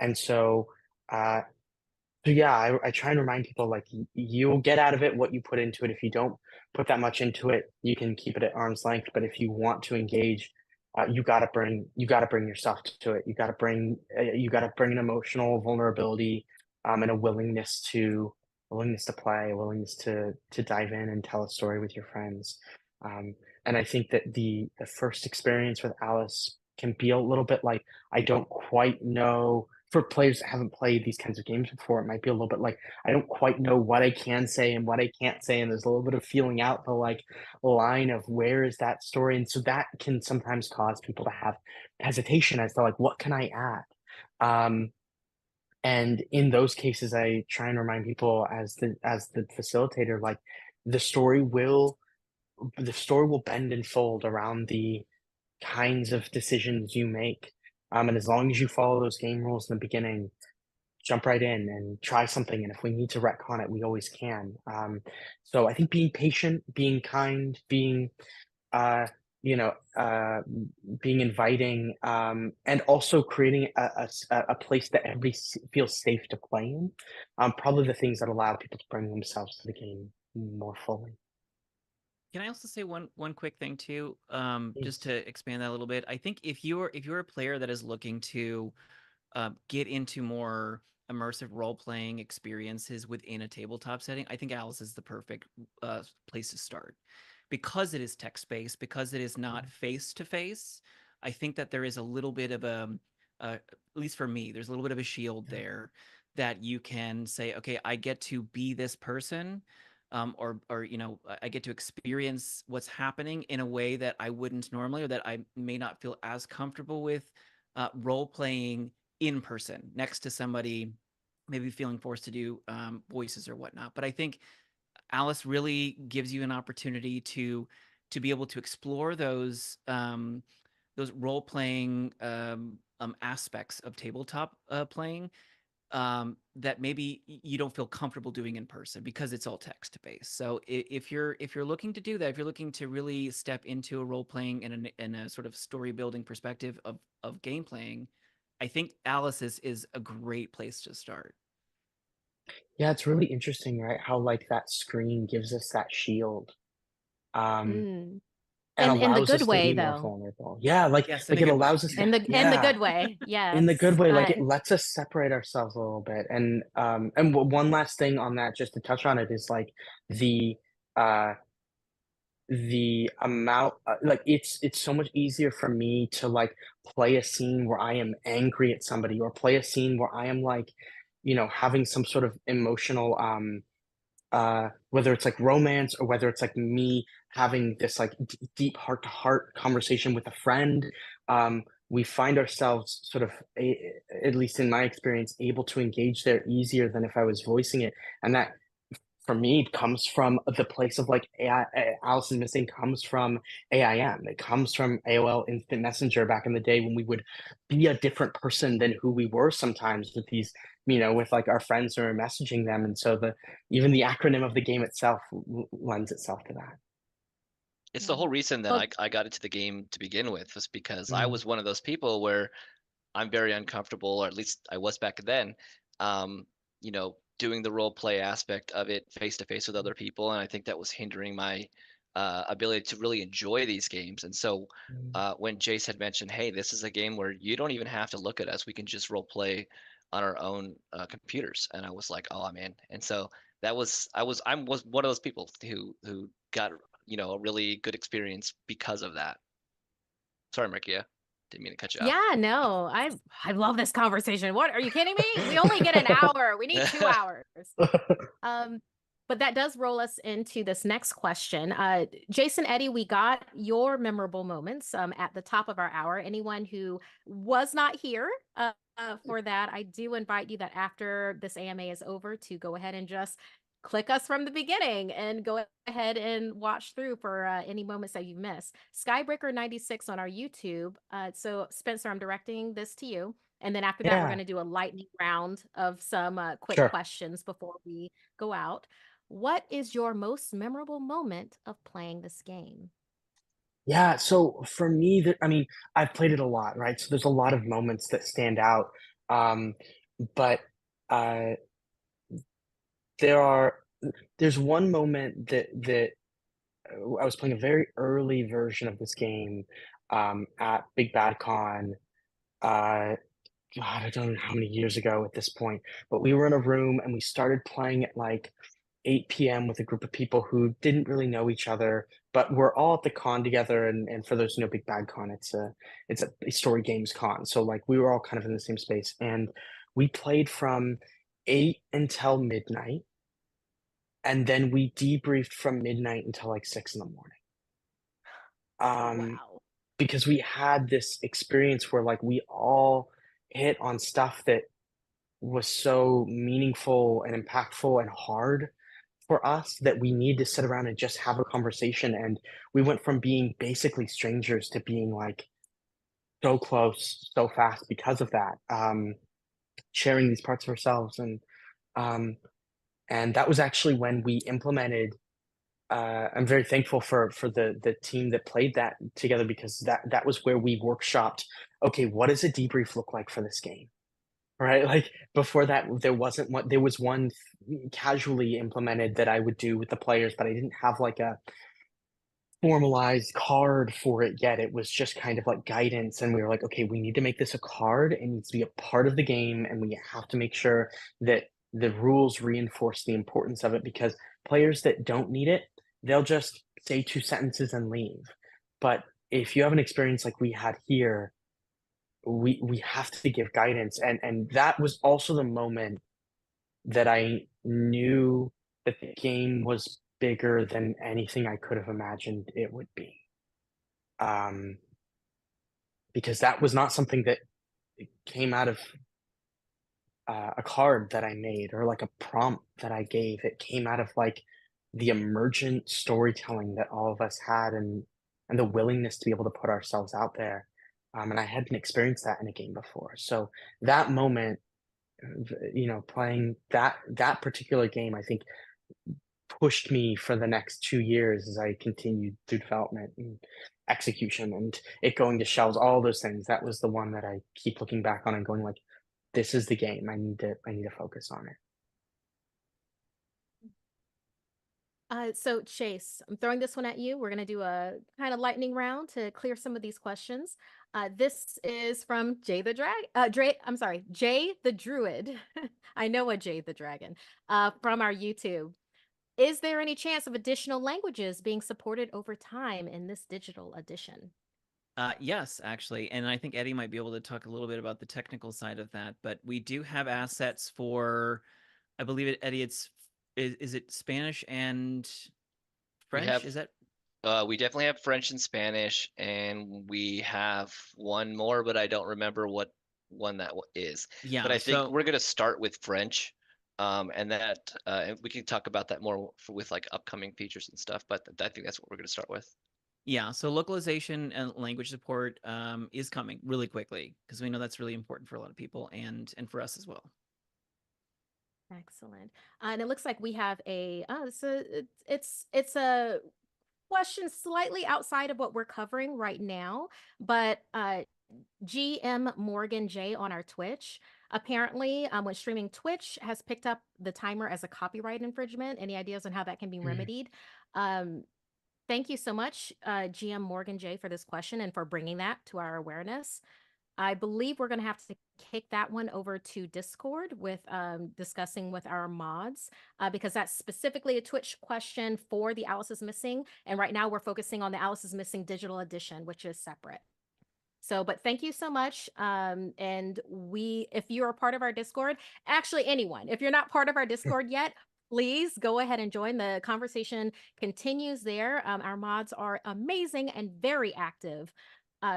And so so yeah, I try and remind people like you'll get out of it what you put into it. If you don't put that much into it, you can keep it at arm's length. But if you want to engage, you gotta bring yourself to it. You gotta bring an emotional vulnerability, and a willingness to play, a willingness to dive in and tell a story with your friends. And I think that the first experience with Alice can be a little bit like I don't quite know, for players that haven't played these kinds of games before, it might be a little bit like I don't quite know what I can say and what I can't say, and there's a little bit of feeling out the like line of where is that story, and so that can sometimes cause people to have hesitation as to like what can I add. And in those cases, I try and remind people as the facilitator, like the story will the story will bend and fold around the kinds of decisions you make. And as long as you follow those game rules in the beginning, jump right in and try something. And if we need to retcon it, we always can. So I think being patient, being kind, being uh, you know, being inviting, and also creating a place that everybody feels safe to play in, probably the things that allow people to bring themselves to the game more fully. Can I also say one quick thing too, just Please. to expand that a little bit? I think if you're a player that is looking to get into more immersive role-playing experiences within a tabletop setting, I think Alice is the perfect place to start because it is text-based, because it is not face-to-face. I think that there is a little bit of at least for me, there's a little bit of a shield there that you can say, okay, I get to be this person, or you know, I get to experience what's happening in a way that I wouldn't normally, or that I may not feel as comfortable with role playing in person next to somebody, maybe feeling forced to do voices or whatnot. But I think Alice really gives you an opportunity to be able to explore those role playing aspects of tabletop playing that maybe you don't feel comfortable doing in person because it's all text based. So if you're looking to do that, if you're looking to really step into a role playing in a sort of story building perspective of game playing, I think Alice is a great place to start. Yeah, it's really interesting, right? How like that screen gives us that shield, um, Mm. and In the allows good us to way, be more though. vulnerable. Yeah, like Yes, in like a it good way. allows us to, In the yeah, good way, in the good yes. way. Like it lets us separate ourselves a little bit. And one last thing on that, just to touch on it, is like the uh the amount, like it's so much easier for me to like play a scene where I am angry at somebody, or play a scene where I am like, having some sort of emotional, whether it's like romance, or whether it's like me having this like deep heart to heart conversation with a friend. We find ourselves sort of, at least in my experience, able to engage there easier than if I was voicing it. And that, for me, comes from the place of like AI. Allison Missing comes from AIM. It comes from AOL Instant Messenger back in the day, when we would be a different person than who we were sometimes with these, with like our friends who are messaging them. And so even the acronym of the game itself lends itself to that. It's the whole reason that Well, I got into the game to begin with, was because I Mm, was one of those people where I'm very uncomfortable, or at least I was back then, doing the role play aspect of it face to face with other people. And I think that was hindering my ability to really enjoy these games. And so mm. when Jace had mentioned, hey, this is a game where you don't even have to look at us, we can just role play on our own computers. And I was like, oh, I'm in. And so I was one of those people who got, a really good experience because of that. Sorry, Markia. Didn't mean to cut you off. yeah, no, I love this conversation. What, are you kidding me? We only get an hour. We need 2 hours. Um, but that does roll us into this next question. Jason, Eddie, we got your memorable moments at the top of our hour. Anyone who was not here for that, I do invite you that after this AMA is over to go ahead and just click us from the beginning and go ahead and watch through for any moments that you miss. Skybreaker96 on our YouTube. So Spencer, I'm directing this to you. And then after that, we're Yeah, going to do a lightning round of some quick sure. questions before we go out. What is your most memorable moment of playing this game? Yeah, so for me, I mean, I've played it a lot, right? So there's a lot of moments that stand out. Um, but uh, there are there's one moment that I was playing a very early version of this game, at Big Bad Con. Uh, God, I don't know how many years ago at this point, but we were in a room and we started playing at like 8 p.m. with a group of people who didn't really know each other, but we're all at the con together. And for those who know Big Bad Con, it's a story games con. So like we were all kind of in the same space, and we played from 8 until midnight, and then we debriefed from midnight until like 6 in the morning. Um, Wow. because we had this experience where like we all hit on stuff that was so meaningful and impactful and hard for us that we need to sit around and just have a conversation. And we went from being basically strangers to being like so close so fast because of that. Sharing these parts of ourselves, um, and that was actually when we implemented. I'm very thankful for the team that played that together, because that was where we workshopped. Okay, what does a debrief look like for this game? Right? Like before that, there wasn't one. There was one casually implemented that I would do with the players, but I didn't have like a formalized card for it yet. It was just kind of like guidance, and we were like, okay, we need to make this a card. It needs to be a part of the game, and we have to make sure that the rules reinforce the importance of it, because players that don't need it, they'll just say 2 sentences and leave. But if you have an experience like we had here, we have to give guidance, and that was also the moment that I knew that the game was bigger than anything I could have imagined it would be. Um, because that was not something that came out of a card that I made or like a prompt that I gave. It came out of like the emergent storytelling that all of us had, and the willingness to be able to put ourselves out there. And I hadn't experienced that in a game before. So that moment, playing that particular game, I think pushed me for the next 2 years as I continued through development and execution and it going to shelves, all those things. That was the one that I keep looking back on and going like, this is the game. I need to focus on it. So Chase, I'm throwing this one at you. We're going to do a kind of lightning round to clear some of these questions. This is from Jay the Jay the Druid. I know a Jay the Dragon, from our YouTube. Is there any chance of additional languages being supported over time in this digital edition? Yes, actually. And I think Eddie might be able to talk a little bit about the technical side of that. But we do have assets for, I believe Eddie, is it Spanish and French? Is that? We definitely have French and Spanish, and we have one more, but I don't remember what one that is. Yeah. But I think we're going to start with French, and that we can talk about that more with like upcoming features and stuff. But I think that's what we're going to start with. Yeah, so localization and language support is coming really quickly, because we know that's really important for a lot of people and for us as well. Excellent. And it looks like we have it's a question slightly outside of what we're covering right now, but GM Morgan J on our Twitch. Apparently, when streaming, Twitch has picked up the timer as a copyright infringement. Any ideas on how that can be remedied? Thank you so much, GM Morgan J, for this question and for bringing that to our awareness. I believe we're going to have to kick that one over to Discord with discussing with our mods, because that's specifically a Twitch question for the Alice is Missing. And right now we're focusing on the Alice is Missing digital edition, which is separate. So, but thank you so much. And if you're a part of our Discord, actually anyone, if you're not part of our Discord yet, please go ahead and join. The conversation continues there. Our mods are amazing and very active.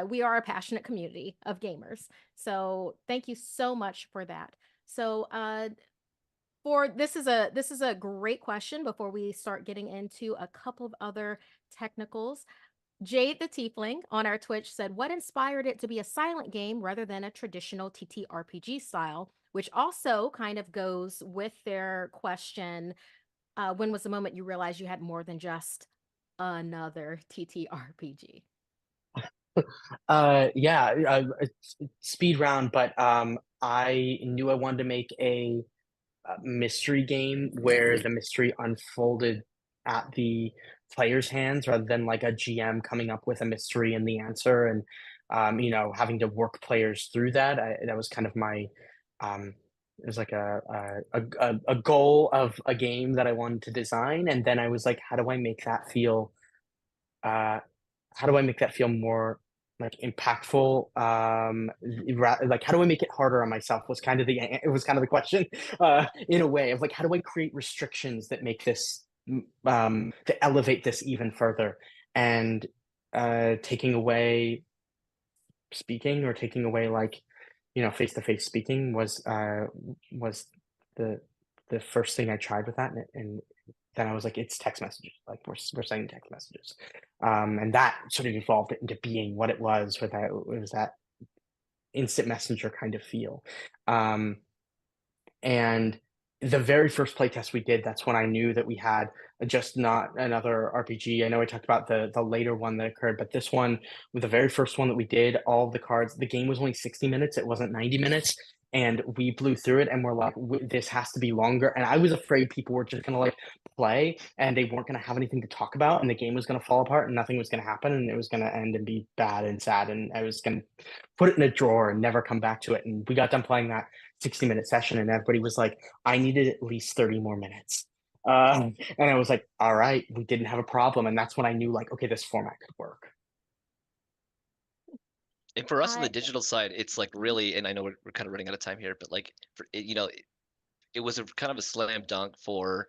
We are a passionate community of gamers. So thank you so much for that. So this is a great question before we start getting into a couple of other technicals. Jade the Tiefling on our Twitch said, what inspired it to be a silent game rather than a traditional TTRPG style? Which also kind of goes with their question, when was the moment you realized you had more than just another TTRPG? Speed round, but I knew I wanted to make a mystery game where the mystery unfolded at the player's hands rather than like a GM coming up with a mystery and the answer, and having to work players through that. That was kind of my it was like a goal of a game that I wanted to design, and then I was like, how do I make that feel more like impactful? Like, how do I make it harder on myself was kind of the question, in a way of like, how do I create restrictions that make this to elevate this even further, and taking away speaking, or taking away like face-to-face speaking was the first thing I tried with that, and then I was like, it's text messages. Like we're sending text messages, and that sort of evolved into being what it was. Where that it was that instant messenger kind of feel. And the very first playtest we did, that's when I knew that we had just not another RPG. I know I talked about the later one that occurred, but this one, with the very first one that we did, all of the cards, the game was only 60 minutes. It wasn't 90 minutes. And we blew through it and we're like, this has to be longer. And I was afraid people were just going to like play and they weren't going to have anything to talk about and the game was going to fall apart and nothing was going to happen and it was going to end and be bad and sad. And I was going to put it in a drawer and never come back to it. And we got done playing that 60-minute session and everybody was like, I needed at least 30 more minutes. And I was like, all right, we didn't have a problem. And that's when I knew like, okay, this format could work. And for us on the I- digital side, it's like really, and I know we're kind of running out of time here, but like, it was a kind of a slam dunk for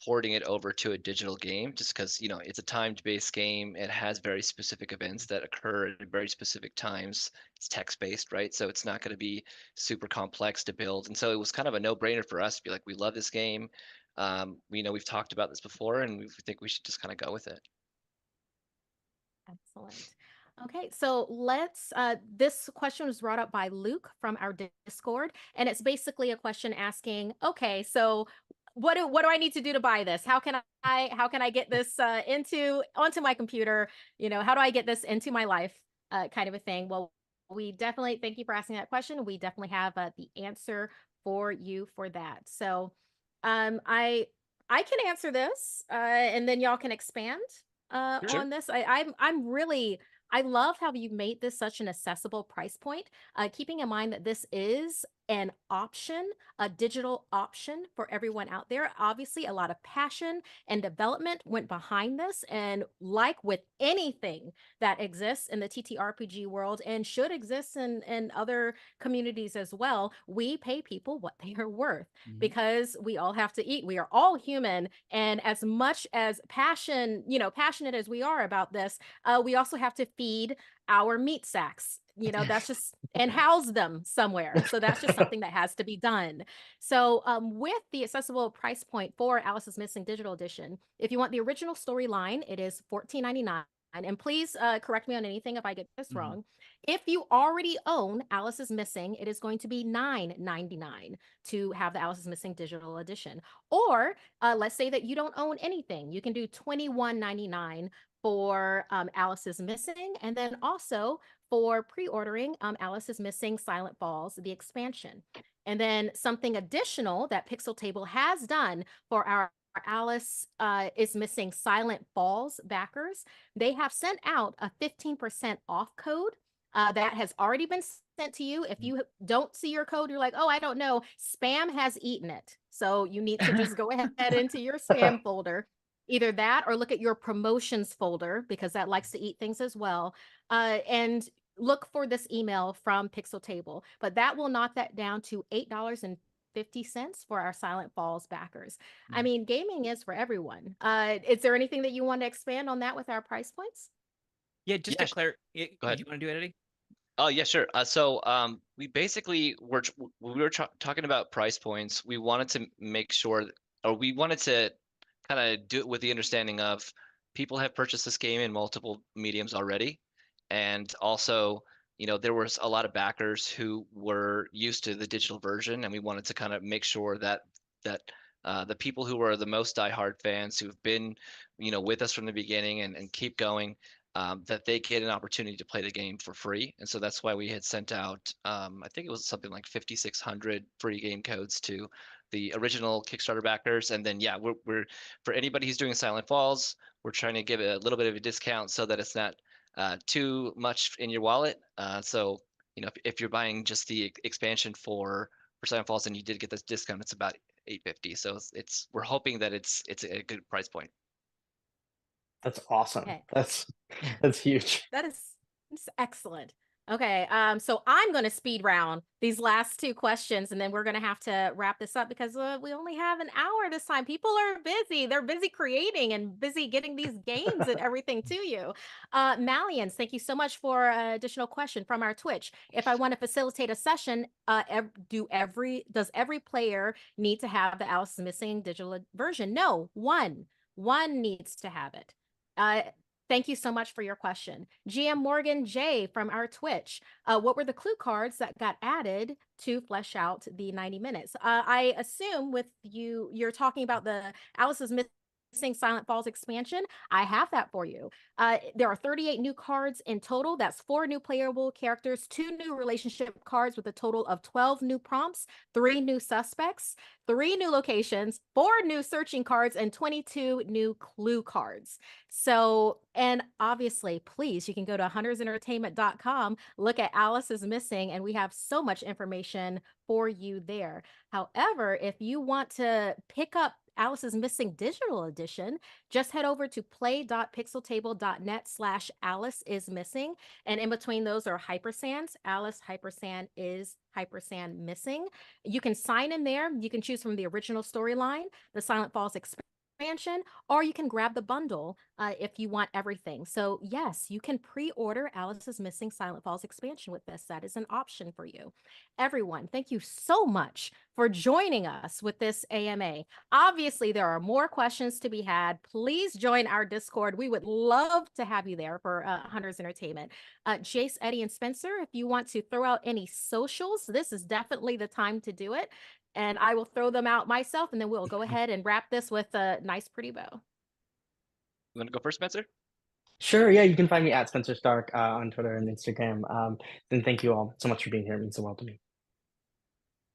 porting it over to a digital game just because it's a timed-based game. It has very specific events that occur at very specific times. It's text-based, right? So it's not going to be super complex to build. And so it was kind of a no-brainer for us to be like, we love this game. We've talked about this before and we think we should just kind of go with it. Excellent. Okay, so let's, this question was brought up by Luke from our Discord, and it's basically a question asking, okay, so what do I need to do to buy this? How can I get this onto my computer? How do I get this into my life? Kind of a thing. Well, we definitely thank you for asking that question. We definitely have the answer for you for that. So, I can answer this, and then y'all can expand Sure. on this. I love how you made this such an accessible price point, keeping in mind that this is an option, a digital option for everyone out there. Obviously, a lot of passion and development went behind this. And like with anything that exists in the TTRPG world and should exist in other communities as well, we pay people what they are worth because we all have to eat. We are all human. And as much as passionate as we are about this, we also have to feed our meat sacks. That's just and house them somewhere. So that's just something that has to be done. So with the accessible price point for Alice's Missing Digital Edition, if you want the original storyline, it is $14.99. And please correct me on anything if I get this wrong. If you already own Alice is Missing, it is going to be $9.99 to have the Alice is Missing Digital Edition. Or let's say that you don't own anything. You can do $21.99 for Alice is Missing, and then also for pre-ordering Alice is Missing Silent Falls, the expansion. And then something additional that PixelTable has done for our Alice is Missing Silent Falls backers, they have sent out a 15% off code that has already been sent to you. If you don't see your code, you're like, oh, I don't know. Spam has eaten it. So you need to just go ahead into your spam folder. Either that or look at your promotions folder because that likes to eat things as well. And look for this email from PixelTable. But that will knock that down to $8.50 for our Silent Falls backers. I mean, gaming is for everyone. Is there anything that you want to expand on that with our price points? Yeah, just Yeah, to clarify, go do ahead. you want to do it, Eddie? Oh yeah, sure. So we basically were when we were talking about price points, we wanted to make sure, or we wanted to kind of do it with the understanding of people have purchased this game in multiple mediums already, and also there was a lot of backers who were used to the digital version, and we wanted to kind of make sure that the people who are the most diehard fans who've been with us from the beginning and keep going, that they get an opportunity to play the game for free. And so that's why we had sent out, I think it was something like 5,600 free game codes to the original Kickstarter backers. And then, yeah, we're for anybody who's doing Silent Falls, we're trying to give a little bit of a discount so that it's not too much in your wallet. So, if you're buying just the expansion for Silent Falls and you did get this discount, it's about $8.50. So we're hoping that it's a good price point. That's awesome. Okay. That's huge. That is excellent. Okay, so I'm going to speed round these last two questions, and then we're going to have to wrap this up because we only have an hour this time. People are busy. They're busy creating and busy getting these games and everything to you. Malians, thank you so much for an additional question from our Twitch. If I want to facilitate a session, does every player need to have the Alice is Missing digital version? No, one needs to have it. Thank you so much for your question. GM Morgan J from our Twitch. What were the clue cards that got added to flesh out the 90 minutes? I assume with you're talking about the Alice is Missing Silent Falls expansion. I have that for you. There are 38 new cards in total. That's 4 new playable characters, 2 new relationship cards with a total of 12 new prompts, 3 new suspects, 3 new locations, 4 new searching cards, and 22 new clue cards. So, and obviously, please, you can go to huntersentertainment.com, look at Alice is Missing, and we have so much information for you there. However, if you want to pick up Alice is Missing digital edition, just head over to play.pixeltable.net/Alice is Missing. And in between those are hypersands. Alice hypersand is hypersand missing. You can sign in there. You can choose from the original storyline, the Silent Falls expansion, or you can grab the bundle if you want everything. So yes, you can pre-order Alice is Missing Silent Falls expansion with this. That is an option for you. Everyone, thank you so much for joining us with this AMA. Obviously, there are more questions to be had. Please join our Discord. We would love to have you there for Hunters Entertainment. Jace, Eddie, and Spencer, if you want to throw out any socials, this is definitely the time to do it. And I will throw them out myself, and then we'll go ahead and wrap this with a nice, pretty bow. You want to go first, Spencer? Sure, yeah, you can find me at Spenser Starke on Twitter and Instagram. Then thank you all so much for being here. It means the world to me.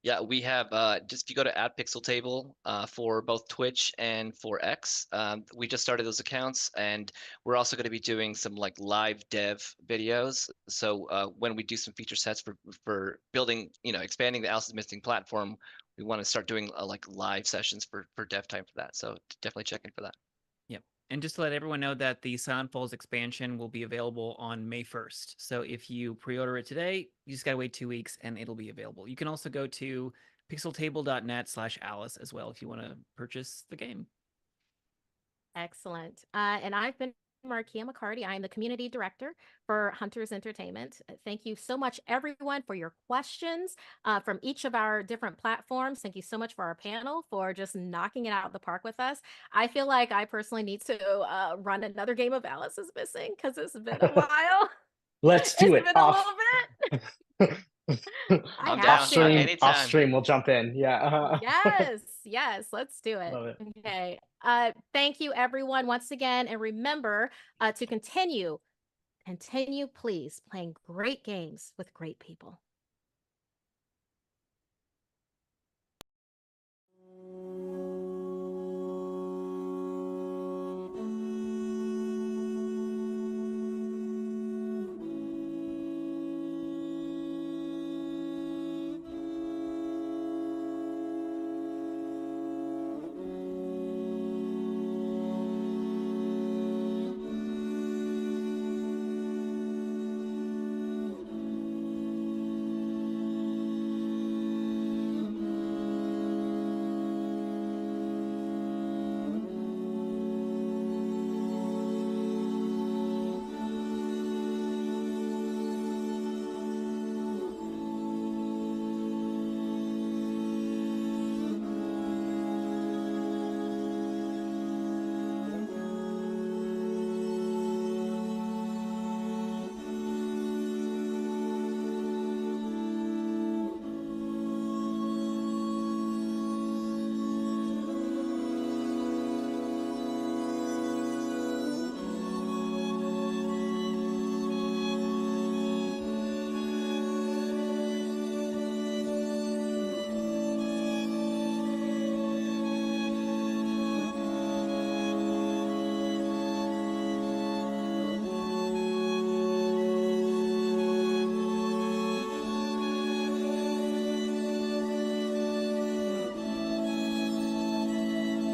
Yeah, we have just if you go to @PixelTable for both Twitch and for X, we just started those accounts, and we're also going to be doing some like live dev videos. So when we do some feature sets for building, expanding the Alice is Missing platform, we want to start doing like live sessions for dev time for that. So definitely check in for that. Yep. And just to let everyone know that the Silent Falls expansion will be available on May 1st. So if you pre-order it today, you just gotta wait 2 weeks and it'll be available. You can also go to pixeltable.net/Alice as well if you want to purchase the game. Excellent. And I've been Markia McCarty. I am the community director for Hunters Entertainment. Thank you so much, everyone, for your questions from each of our different platforms. Thank you so much for our panel for just knocking it out of the park with us. I feel like I personally need to run another game of Alice is Missing because it's been a while. Let's do It's it been a little bit. I I'm have down. to. Stream, Anytime. off stream, we'll jump in. Yeah. Yes, let's do it. Love it. Okay. Thank you, everyone, once again. And remember to continue, please, playing great games with great people.